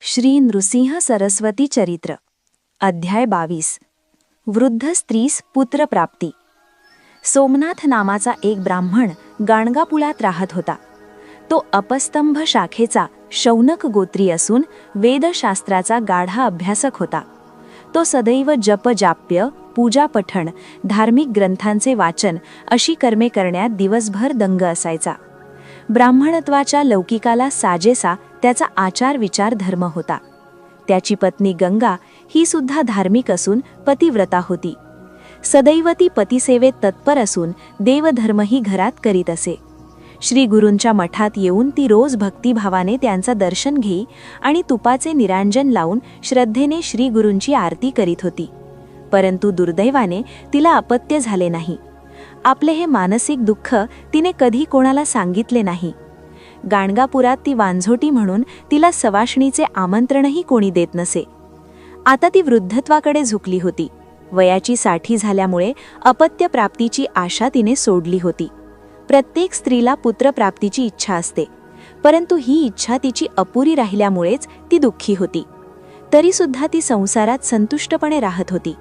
श्री नृसिंह सरस्वती चरित्र अध्याय 22 वृद्ध स्त्रीस पुत्रप्राप्ती। सोमनाथ नामाचा एक ब्राह्मण गाणगापुळात राहत होता. तो अपस्तंभ शाखेचा शौनक गोत्री असून वेदशास्त्राचा गाढा अभ्यासक होता. तो सदैव जप जाप्य, पूजा पठण, धार्मिक ग्रंथांचे वाचन अशी कर्मे करण्यात दिवसभर दंग असायचा. ब्राह्मणत्वाच्या लौकिकाला साजेसा त्याचा आचार विचार धर्म होता. त्याची पत्नी गंगा ही सुद्धा धार्मिक असून पतिव्रता होती. सदैव ती पतिसेवेत तत्पर असून देवधर्मही घरात करीत असे. श्री गुरूंच्या मठात येऊन ती रोज भक्तिभावाने त्यांचा दर्शन घेई आणि तुपाचे निरांजन लावून श्रद्धेने श्री गुरूंची आरती करीत होती. परंतु दुर्दैवाने तिला अपत्य झाले नाही. आपले हे मानसिक दुःख तिने कधी कोणाला सांगितले नाही. गाणगापुरात ती वांझोटी म्हणून तिला सवाष्णीचे आमंत्रणही कोणी देत नसे. आता ती वृद्धत्वाकडे झुकली होती. वयाची 60 झाल्यामुळे अपत्य प्राप्तीची आशा तिने सोडली होती. प्रत्येक स्त्रीला पुत्रप्राप्तीची इच्छा असते, परंतु ही इच्छा तिची अपुरी राहिल्यामुळेच ती दुःखी होती. तरीसुद्धा ती संसारात संतुष्टपणे राहत होती.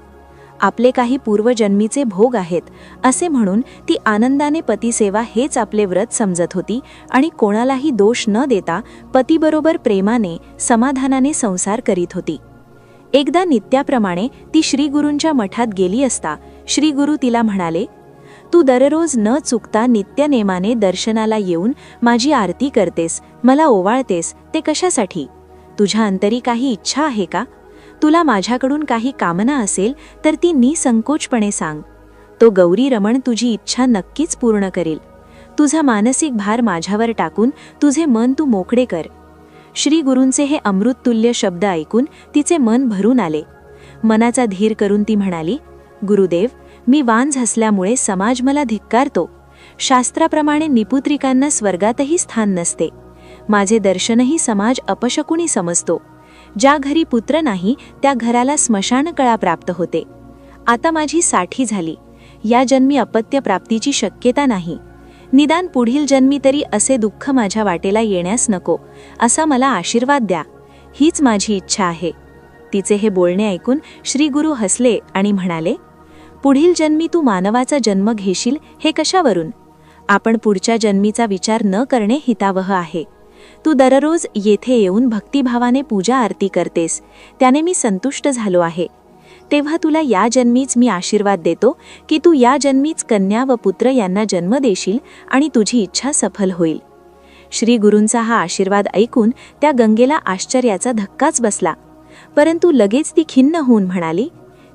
आपले काही पूर्वजन्मीचे भोग आहेत असे म्हणून ती आनंदाने पतिसेवा हेच आपले व्रत समजत होती आणि कोणालाही दोष न देता पतीबरोबर प्रेमाने समाधानाने संसार करीत होती. एकदा नित्याप्रमाणे ती श्रीगुरूंच्या मठात गेली असता श्रीगुरू तिला म्हणाले, तू दररोज न चुकता नित्यनेमाने दर्शनाला येऊन माझी आरती करतेस, मला ओवाळतेस, ते कशासाठी? तुझ्या अंतरी काही इच्छा आहे का? तुला माझ्याकडून काही कामना असेल तर ती निसंकोचपणे सांग. तो गौरी रमण तुझी इच्छा नक्कीच पूर्ण करेल. तुझा मानसिक भार माझ्यावर टाकून तुझे मन तू मोकळे कर. श्री गुरूंचे हे अमृततुल्य शब्द ऐकून तिचे मन भरून आले. मनाचा धीर करून ती म्हणाली, गुरुदेव, मी वांझ असल्यामुळे समाज मला धिक्कारतो. शास्त्राप्रमाणे निपुत्रिकांना स्वर्गातही स्थान नसते. माझे दर्शनही समाज अपशकुनी समजतो. ज्या घरी पुत्र नाही त्या घराला स्मशानकळा प्राप्त होते. आता माझी 60 झाली. या जन्मी अपत्य प्राप्तीची शक्यता नाही. निदान पुढील जन्मी तरी असे दुःख माझ्या वाटेला येण्यास नको, असा मला आशीर्वाद द्या. हीच माझी इच्छा आहे. तिचे हे बोलणे ऐकून श्रीगुरू हसले आणि म्हणाले, पुढील जन्मी तू मानवाचा जन्म घेशील हे कशावरून? आपण पुढच्या जन्मीचा विचार न करणे हितावह आहे. तू दररोज येथे येऊन भक्तिभावाने पूजा आरती करतेस, त्याने मी संतुष्ट झालो आहे. तेव्हा तुला या जन्मीच मी आशीर्वाद देतो की तू या जन्मीच कन्या व पुत्र यांना जन्म देशील आणि तुझी इच्छा सफल होईल. श्री गुरूंचा हा आशीर्वाद ऐकून त्या गंगेला आश्चर्याचा धक्काच बसला. परंतु लगेच ती खिन्न होऊन म्हणाली,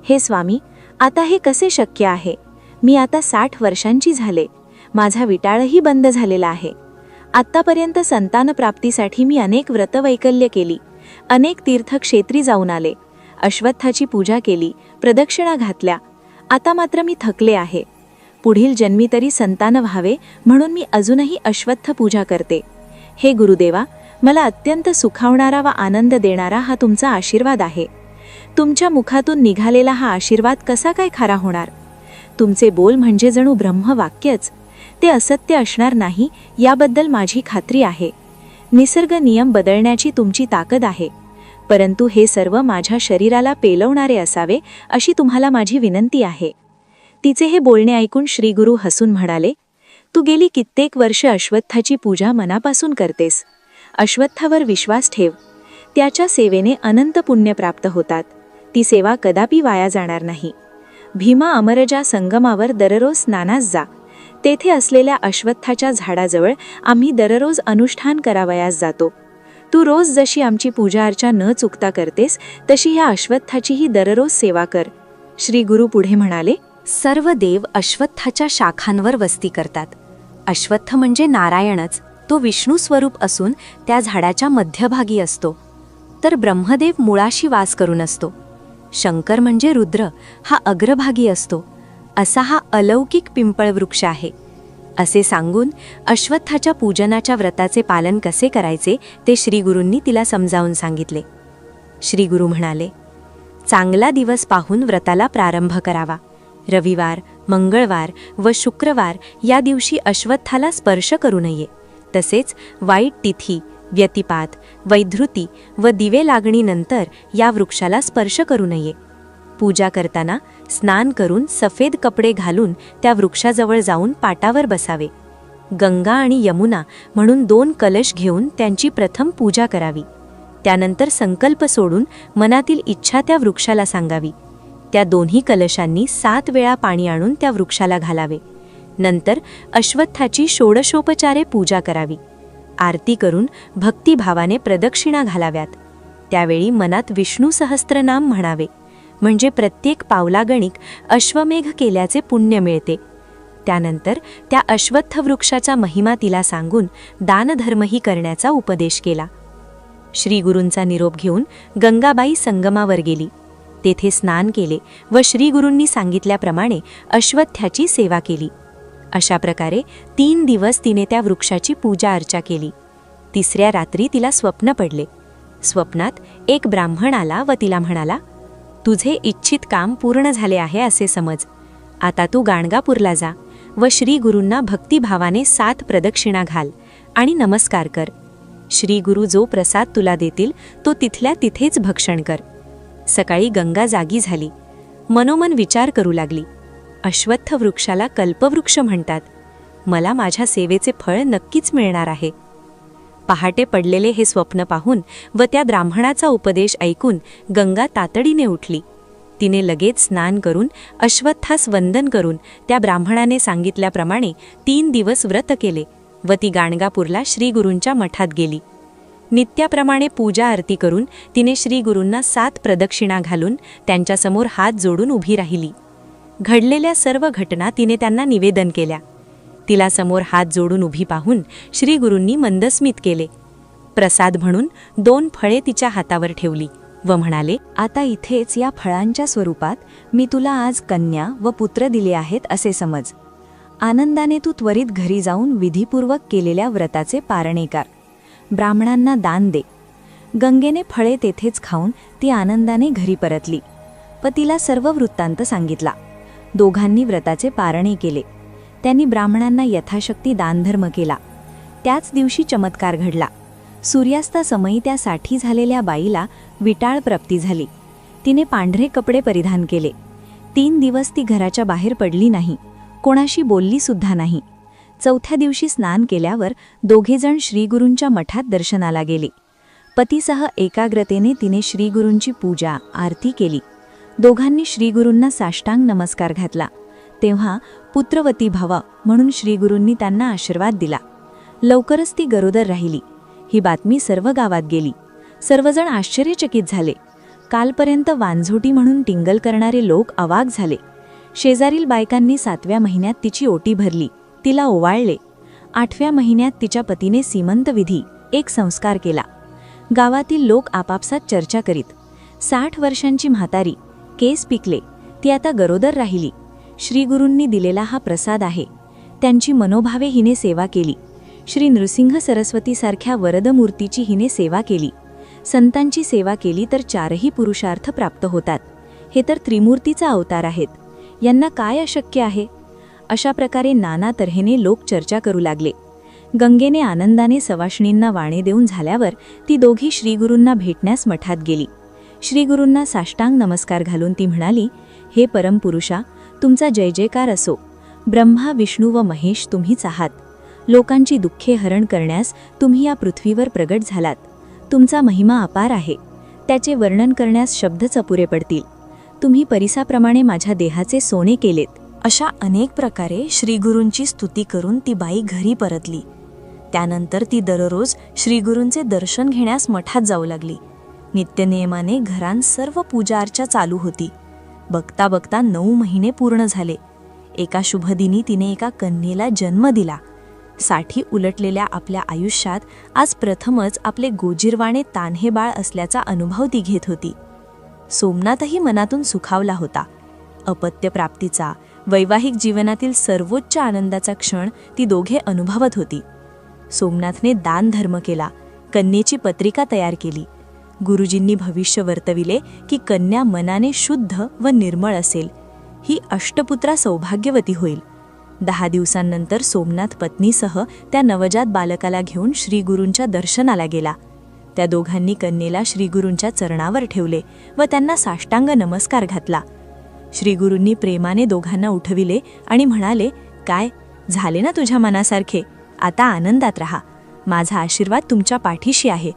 हे स्वामी, आता हे कसे शक्य आहे? मी आता 60 वर्षांची झाले. माझा विटाळही बंद झालेला आहे. आत्तापर्यंत संतानप्राप्तीसाठी मी अनेक व्रतवैकल्य केली, अनेक तीर्थक्षेत्री जाऊन आले, अश्वत्थाची पूजा केली, प्रदक्षिणा घातल्या. आता मात्र मी थकले आहे. पुढील जन्मी तरी संतान व्हावे म्हणून मी अजूनही अश्वत्थ पूजा करते. हे गुरुदेवा, मला अत्यंत सुखावणारा व आनंद देणारा हा तुमचा आशीर्वाद आहे. तुमच्या मुखातून निघालेला हा आशीर्वाद कसा काय खरा होणार? तुमचे बोल म्हणजे जणू ब्रह्मवाक्यच. ते असत्य असणार नाही याबद्दल माझी खात्री आहे. निसर्ग नियम बदलण्याची तुमची ताकद आहे, परंतु हे सर्व माझ्या शरीराला पेलवणारे असावे अशी तुम्हाला माझी विनंती आहे. तिचे हे बोलणे ऐकून श्रीगुरू हसून म्हणाले, तू गेली कित्येक वर्ष अश्वत्थाची पूजा मनापासून करतेस. अश्वत्थावर विश्वास ठेव. त्याच्या सेवेने अनंत पुण्य प्राप्त होतात. ती सेवा कदापि वाया जाणार नाही. भीमा अमरजा संगमावर दररोज स्नानास जा. तेथे असलेल्या अश्वत्थाच्या झाडाजवळ आम्ही दररोज अनुष्ठान करावयास जातो. तू रोज जशी आमची पूजा अर्चा न चुकता करतेस तशी ह्या अश्वत्थाचीही दररोज सेवा कर. श्री गुरु पुढे म्हणाले, सर्व देव अश्वत्थाच्या शाखांवर वस्ती करतात. अश्वत्थ म्हणजे नारायणच. तो विष्णू स्वरूप असून त्या झाडाच्या मध्यभागी असतो. तर ब्रह्मदेव मुळाशी वास करून असतो. शंकर म्हणजे रुद्र, हा अग्रभागी असतो. असा हा अलौकिक पिंपळ वृक्ष आहे. असे सांगून अश्वत्थाच्या पूजनाच्या व्रताचे पालन कसे करायचे ते श्रीगुरूंनी तिला समजावून सांगितले. श्रीगुरू म्हणाले, चांगला दिवस पाहून व्रताला प्रारंभ करावा. रविवार, मंगळवार व शुक्रवार या दिवशी अश्वत्थाला स्पर्श करू नये. तसेच वाईट तिथी, व्यतिपात, वैधृती व दिवे लागणीनंतर या वृक्षाला स्पर्श करू नये. पूजा करताना स्नान करून सफेद कपडे घालून त्या वृक्षाजवळ जाऊन पाटावर बसावे. गंगा आणि यमुना म्हणून 2 कलश घेऊन त्यांची प्रथम पूजा करावी. त्यानंतर संकल्प सोडून मनातील इच्छा त्या वृक्षाला सांगावी. त्या दोन्ही कलशांनी 7 वेळा पाणी आणून त्या वृक्षाला घालावे. नंतर अश्वत्थाची षोडशोपचारे पूजा करावी. आरती करून भक्तिभावाने प्रदक्षिणा घालाव्यात. त्यावेळी मनात विष्णू सहस्त्रनाम म्हणावे, म्हणजे प्रत्येक पावलागणिक अश्वमेघ केल्याचे पुण्य मिळते. त्यानंतर त्या अश्वत्थ वृक्षाचा महिमा तिला सांगून दानधर्मही करण्याचा उपदेश केला. श्रीगुरूंचा निरोप घेऊन गंगाबाई संगमावर गेली. तेथे स्नान केले व श्रीगुरूंनी सांगितल्याप्रमाणे अश्वत्थाची सेवा केली. अशा प्रकारे 3 दिवस तिने त्या वृक्षाची पूजा अर्चा केली. 3ऱ्या रात्री तिला स्वप्न पडले. स्वप्नात एक ब्राह्मण आला व तिला म्हणाला, तुझे इच्छित काम पूर्ण झाले आहे असे समज. आता तू गाणगापूरला जा व श्रीगुरूंना भक्तिभावाने 7 प्रदक्षिणा घाल आणि नमस्कार कर. श्रीगुरू जो प्रसाद तुला देतील तो तिथल्या तिथेच भक्षण कर. सकाळी गंगा जागी झाली. मनोमन विचार करू लागली, अश्वत्थ वृक्षाला कल्पवृक्ष म्हणतात. मला माझ्या सेवेचे फळ नक्कीच मिळणार आहे. पहाटे पडलेले हे स्वप्न पाहून व त्या ब्राह्मणाचा उपदेश ऐकून गंगा तातडीने उठली. तिने लगेच स्नान करून अश्वत्थास वंदन करून त्या ब्राह्मणाने सांगितल्याप्रमाणे 3 दिवस व्रत केले व ती गाणगापूरला श्रीगुरूंच्या मठात गेली. नित्याप्रमाणे पूजा आरती करून तिने श्रीगुरूंना 7 प्रदक्षिणा घालून त्यांच्यासमोर हात जोडून उभी राहिली. घडलेल्या सर्व घटना तिने त्यांना निवेदन केल्या. तिला समोर हात जोडून उभी पाहून श्रीगुरूंनी मंदस्मित केले. प्रसाद म्हणून 2 फळे तिच्या हातावर ठेवली व म्हणाले, आता इथेच या फळांच्या स्वरूपात मी तुला आज कन्या व पुत्र दिले आहेत असे समज. आनंदाने तू त्वरित घरी जाऊन विधीपूर्वक केलेल्या व्रताचे पारणे कर. ब्राह्मणांना दान दे. गंगेने फळे तेथेच खाऊन ती आनंदाने घरी परतली. पतीला सर्व वृत्तांत सांगितला. दोघांनी व्रताचे पारणे केले. त्यांनी ब्राह्मणांना यथाशक्ती दानधर्म केला. त्याच दिवशी चमत्कार घडला. सूर्यास्तासमयी त्या साठी झालेल्या बाईला विटाळ प्राप्ती झाली. तिने पांढरे कपडे परिधान केले. 3 दिवस ती घराच्या बाहेर पडली नाही. कोणाशी बोलली सुद्धा नाही. 4थ्या दिवशी स्नान केल्यावर दोघेजण श्रीगुरूंच्या मठात दर्शनाला गेले. पतीसह एकाग्रतेने तिने श्रीगुरूंची पूजा आरती केली. दोघांनी श्रीगुरूंना साष्टांग नमस्कार घातला. तेव्हा पुत्रवती भव म्हणून श्रीगुरूंनी त्यांना आशीर्वाद दिला. लवकरच ती गरोदर राहिली. ही बातमी सर्व गावात गेली. सर्वजण आश्चर्यचकित झाले. कालपर्यंत वांझोटी म्हणून टिंगल करणारे लोक अवाक झाले. शेजारील बायकांनी 7व्या महिन्यात तिची ओटी भरली, तिला ओवाळले. 8व्या महिन्यात तिच्या पतीने सीमंतविधी एक संस्कार केला. गावातील लोक आपापसात चर्चा करीत. 60 वर्षांची म्हातारी, केस पिकले, ती आता गरोदर राहिली. श्रीगुरूंनी दिलेला हा प्रसाद आहे. त्यांची मनोभावे हिने सेवा केली. श्री नृसिंह सरस्वतीसारख्या वरदमूर्तीची हिने सेवा केली. संतांची सेवा केली तर 4ही पुरुषार्थ प्राप्त होतात. हे तर त्रिमूर्तीचा अवतार आहेत. यांना काय अशक्य आहे? अशा प्रकारे नाना तऱ्हेने लोक चर्चा करू लागले. गंगेने आनंदाने सवाष्णींना वाणे देऊन झाल्यावर ती दोघी श्रीगुरूंना भेटण्यास मठात गेली. श्रीगुरूंना साष्टांग नमस्कार घालून ती म्हणाली, हे परमपुरुषा, तुमचा जय जयकार असो. ब्रह्मा, विष्णू व महेश तुम्हीच आहात. लोकांची दुःखे हरण करण्यास तुम्ही या पृथ्वीवर प्रगट झालात. तुमचा महिमा अपार आहे. त्याचे वर्णन करण्यास शब्दच अपुरे पडतील. तुम्ही परिसाप्रमाणे माझ्या देहाचे सोने केलेत. अशा अनेक प्रकारे श्रीगुरूंची स्तुती करून ती बाई घरी परतली. त्यानंतर ती दररोज श्रीगुरूंचे दर्शन घेण्यास मठात जाऊ लागली. नित्यनियमाने घरांत सर्व पूजा अर्चा चालू होती. बघता बघता 9 महिने पूर्ण झाले. एका शुभदिनी तिने एका कन्येला जन्म दिला. 60 उलटलेल्या आपल्या आयुष्यात आज प्रथमच आपले गोजीरवाणे तान्हे बाळ असल्याचा अनुभव ती घेत होती. सोमनाथही मनातून सुखावला होता. अपत्यप्राप्तीचा, वैवाहिक जीवनातील सर्वोच्च आनंदाचा क्षण ती दोघे अनुभवत होती. सोमनाथने दान धर्म केला. कन्येची पत्रिका तयार केली. गुरुजींनी भविष्य वर्तविले की कन्या मनाने शुद्ध व निर्मळ असेल. ही अष्टपुत्रा सौभाग्यवती होईल. 10 दिवसांनंतर सोमनाथ पत्नीसह त्या नवजात बालकाला घेऊन श्रीगुरूंच्या दर्शनाला गेला. त्या दोघांनी कन्येला श्रीगुरूंच्या चरणावर ठेवले व त्यांना साष्टांग नमस्कार घातला. श्रीगुरूंनी प्रेमाने दोघांना उठविले आणि म्हणाले, काय झाले ना तुझ्या मनासारखे? आता आनंदात राहा. माझा आशीर्वाद तुमच्या पाठीशी आहे.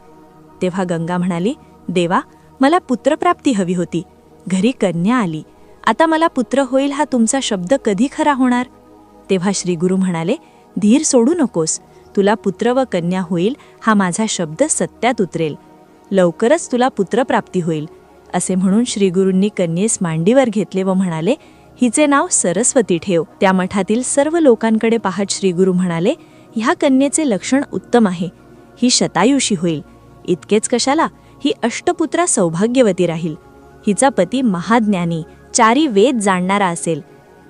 तेव्हा गंगा म्हणाली, देवा, मला पुत्रप्राप्ती हवी होती. घरी कन्या आली. आता मला पुत्र होईल हा तुमचा शब्द कधी खरा होणार? तेव्हा श्रीगुरू म्हणाले, धीर सोडू नकोस. तुला पुत्र व कन्या होईल हा माझा शब्द सत्यात उतरेल. लवकरच तुला पुत्रप्राप्ती होईल. असे म्हणून श्रीगुरूंनी कन्येस मांडीवर घेतले व म्हणाले, हिचे नाव सरस्वती ठेव. त्या मठातील सर्व लोकांकडे पाहत श्रीगुरू म्हणाले, ह्या कन्येचे लक्षण उत्तम आहे. ही शतायुषी होईल. इतकेच कशाला, ही अष्टपुत्रा सौभाग्यवती राहील. हिचा पती महाज्ञानी, 4 वेद जाणणारा असेल.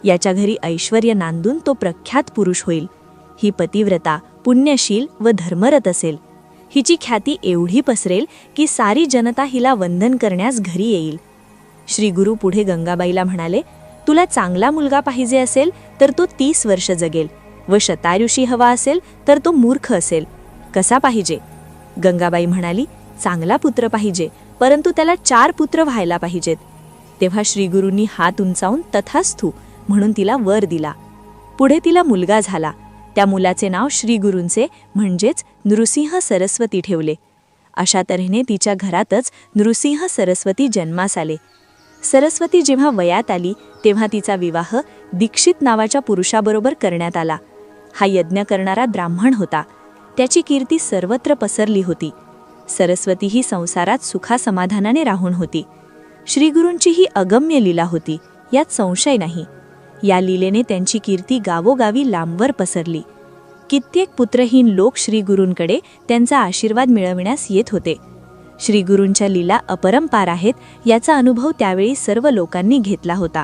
याच्या घरी ऐश्वर्य नांदून तो प्रख्यात पुरुष होईल. ही पतिव्रता, पुण्यशील व धर्मरत असेल. हिची ख्याती एवढी पसरेल की सारी जनता हिला वंदन करण्यास घरी येईल. श्रीगुरू पुढे गंगाबाईला म्हणाले, तुला चांगला मुलगा पाहिजे असेल तर तो 30 वर्ष जगेल व शतायुषी हवा असेल तर तो मूर्ख असेल. कसा पाहिजे? गंगाबाई म्हणाली, चांगला पुत्र पाहिजे, परंतु त्याला 4 पुत्र व्हायला पाहिजेत. तेव्हा श्रीगुरूंनी हात उंचावून तथास्तु म्हणून तिला वर दिला. पुढे तिला मुलगा झाला. त्या मुलाचे नाव श्रीगुरूंचे म्हणजेच नृसिंह सरस्वती ठेवले. अशा तऱ्हेने तिच्या घरातच नृसिंह सरस्वती जन्मास आले. सरस्वती जेव्हा वयात आली तेव्हा तिचा विवाह दीक्षित नावाच्या पुरुषाबरोबर करण्यात आला. हा यज्ञ करणारा ब्राह्मण होता. त्याची कीर्ती सर्वत्र पसरली होती. सरस्वती ही संसारात सुखासमाधानाने राहून होती. श्रीगुरूंची ही अगम्य लीला होती, यात संशय नाही. या लीलेने त्यांची कीर्ती गावोगावी लांबवर पसरली. कित्येक पुत्रहीन लोक श्रीगुरूंकडे त्यांचा आशीर्वाद मिळविण्यास येत होते. श्रीगुरूंच्या लीला अपरंपार आहेत याचा अनुभव त्यावेळी सर्व लोकांनी घेतला होता.